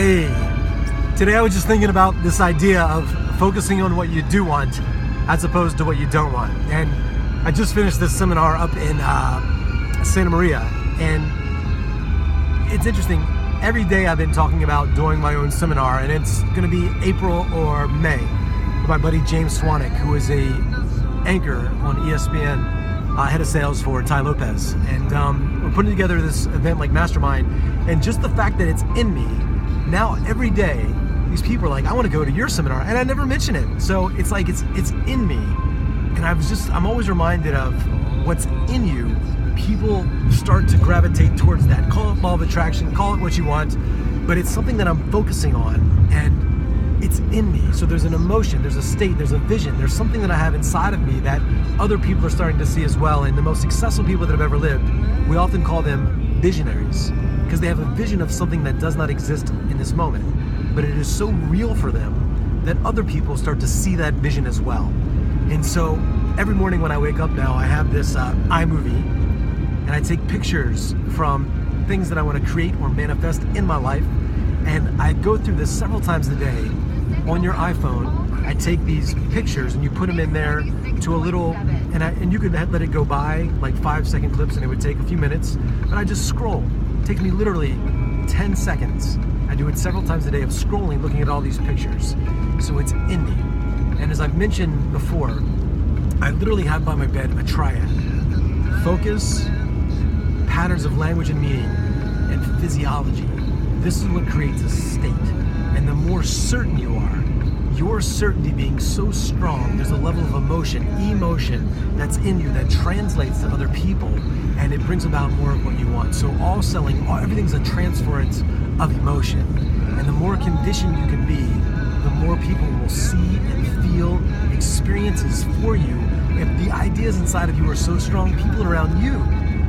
Hey, today I was just thinking about this idea of focusing on what you do want as opposed to what you don't want. And I just finished this seminar up in Santa Maria, and it's interesting. Every day I've been talking about doing my own seminar, and it's going to be April or May with my buddy James Swanwick, who is a anchor on ESPN, head of sales for Tai Lopez. And we're putting together this event like Mastermind, and just the fact that it's in me, now every day these people are like, I want to go to your seminar, and I never mention it. So it's like it's in me, and I'm always reminded of what's in you. People start to gravitate towards that. Call it law of attraction, call it what you want, but it's something that I'm focusing on, and it's in me. So there's an emotion, there's a state, there's a vision, there's something that I have inside of me that other people are starting to see as well. And the most successful people that have ever lived, we often call them visionaries, because they have a vision of something that does not exist in this moment, but it is so real for them that other people start to see that vision as well. And so every morning when I wake up now, I have this iMovie, and I take pictures from things that I want to create or manifest in my life. And I go through this several times a day. On your iPhone, I take these pictures and you put them in there to a little, and you could let it go by like 5-second clips, and it would take a few minutes, but I just scroll. It takes me literally 10 seconds. I do it several times a day of scrolling, looking at all these pictures. So it's in me. And as I've mentioned before, I literally have by my bed a triad: focus, patterns of language and meaning, and physiology. This is what creates a state. And the more certain you are, your certainty being so strong, there's a level of emotion that's in you that translates to other people, and it brings about more of what you want. So everything's a transference of emotion. And the more conditioned you can be, the more people will see and feel experiences for you. If the ideas inside of you are so strong, people around you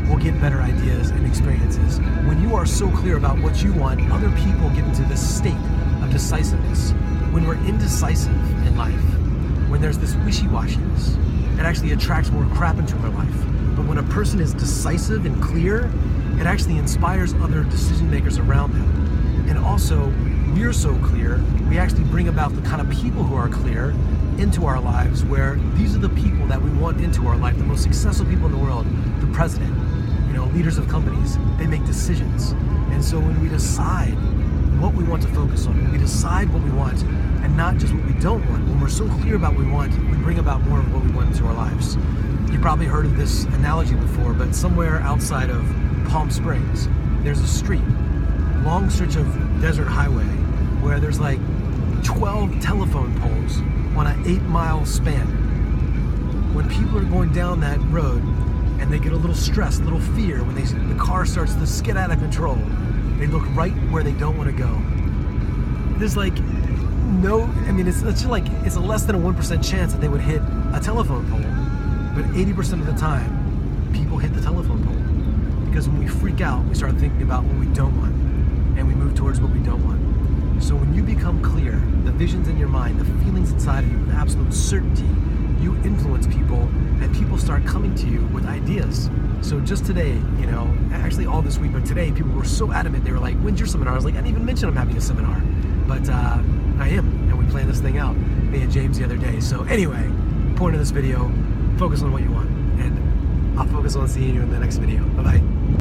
will get better ideas and experiences. When you are so clear about what you want, other people get into this state of decisiveness. When we're indecisive in life, when there's this wishy-washiness, it actually attracts more crap into our life. But when a person is decisive and clear, it actually inspires other decision makers around them. And also, we're so clear, we actually bring about the kind of people who are clear into our lives, where these are the people that we want into our life, the most successful people in the world, the president, leaders of companies. They make decisions. And so when we decide what we want to focus on, when we decide what we want and not just what we don't want, when we're so clear about what we want, we bring about more of what we want into our lives. You've probably heard of this analogy before, but somewhere outside of Palm Springs, there's a street, long stretch of desert highway, where there's like 12 telephone poles on an 8-mile span. When people are going down that road and they get a little stressed, a little fear, when the car starts to skid out of control, they look right where they don't want to go. There's it's a less than a 1% chance that they would hit a telephone pole, but 80% of the time, people hit the telephone pole. Because when we freak out, we start thinking about what we don't want, and we move towards what we don't want. So when you become clear, the visions in your mind, the feelings inside of you with absolute certainty, you influence people, and people start coming to you with ideas. So just today, actually all this week, but today people were so adamant. They were like, when's your seminar? I was like, I didn't even mention I'm having a seminar, but I am, and we planned this thing out, me and James, the other day. So anyway, point of this video, focus on what you want, and I'll focus on seeing you in the next video. Bye-bye.